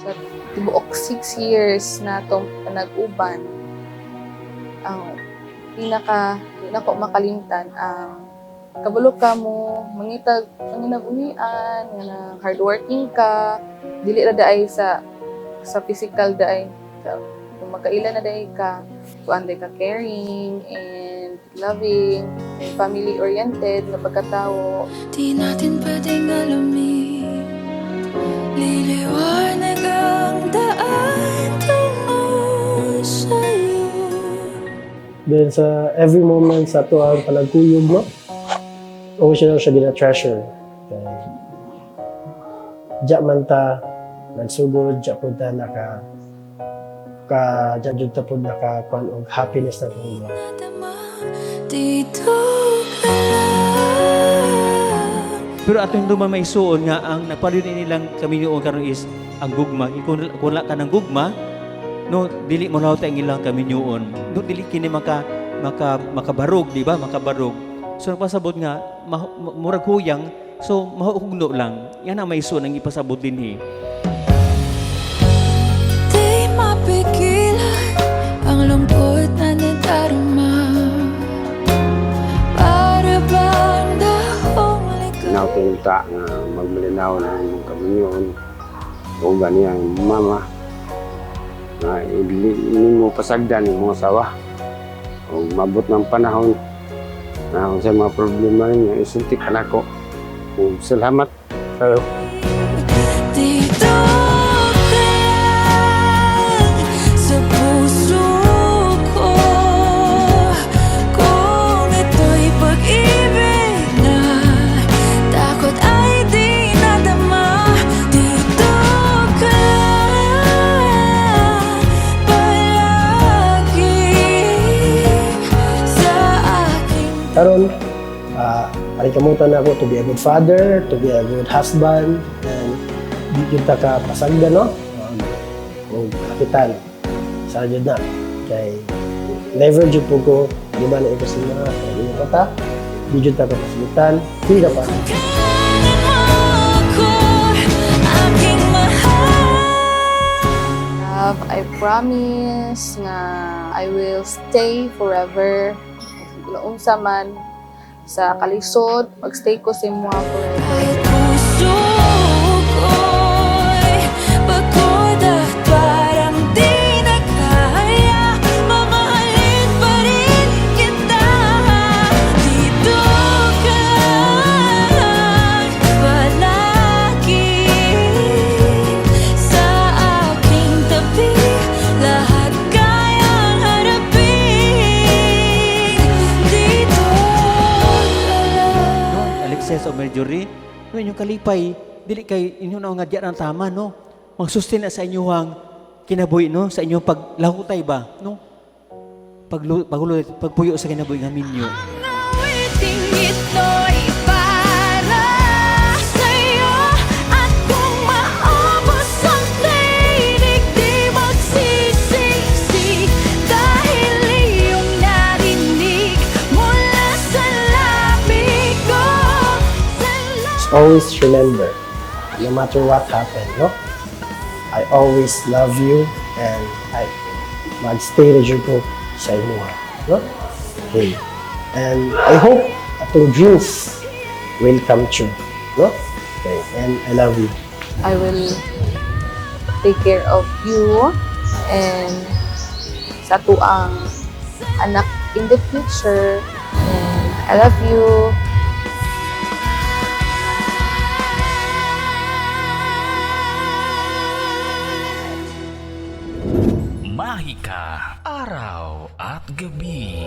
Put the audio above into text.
Sa tibuok 6 years na itong panag-uban, ang di na ko makalimtan ang kabalo ka mo, mangitag umian, nga hardworking ka, dili ra daay sa physical daay. Kung magkaila na daay ka, kung anday ka caring and loving, family-oriented na pagkatao. Di natin pwedeng alamin, liliwanag ang daan tungo sa'yo. Then sa every moment sa ito ang panagkuyog mo, always siya gina-treasure. Kaya, diya man ta, nagsugod, diya po ta diya jud ta po nakakuan og happiness na po. Nadama, dito ka lang. Pero atong duman may suon nga ang napalun nilang kami noon karon is ang gugma. Kung wala ka ng gugma, no dili mo law ta ang ilang kami noon. No dili kini makabarog, di ba? Makabarog. So pasabot nga murag huyang, so mahugno lang. Yan ang may suon ang ipasabot dinhi. Di mapigilan ang lungkot na nadarama. Para bang dahong ligaw. Nakunta nga magmalinaw na yung kaminyon o ganiyang mama na hindi mo pasagdan yung mga sawa o mabot ng panahon na kung sa mga problema niya isulti ka na ko. Salamat sa'yo. Dito ka lang sa puso ko. Kung ito'y pag-ibig na takot ay di nadama. Dito ka lang palagi sa aking Karon, kamutan na ako to be a good father, to be a good husband, and di jud ta ka pasagdan, no? O kapitan. Sa jud na. Kay never jud po ko, di ba na ito sa mga inyong kata, di jud ta ka pasalitan, di na pa. ako, aking mahal. Love, I promise nga I will stay forever. Unsa man sa kalisod, magstay ko sa imo forever. Kahit puso ko'y pagod at parang di na kaya, mamahalin pa rin kita. Dito ka lang palagi sa aking tabi. Lahat kayang harapin. Dito ka lang. Alexis o Marjorie, no inyong kalipay, dili kay inyo na nga diyan ang tama, no? Magsustain na sa inyong kinabuhi, no? Sa inyong paglahutay ba, no? Pagpuyo sa kinabuhi nga minyo. Ang awiting ito'y para sa'yo. At kung maubos ang tinig, di magsisisi. Dahil iyong narinig mula sa labi ko. Always remember, no matter what happened, no? I always love you and I magstay na jud ko sa inyo, no? Okay. And I hope atong dreams will come true, no? Okay. And I love you. I will take care of you and sa tuang anak in the future. And I love you. Mahika, araw at gabi.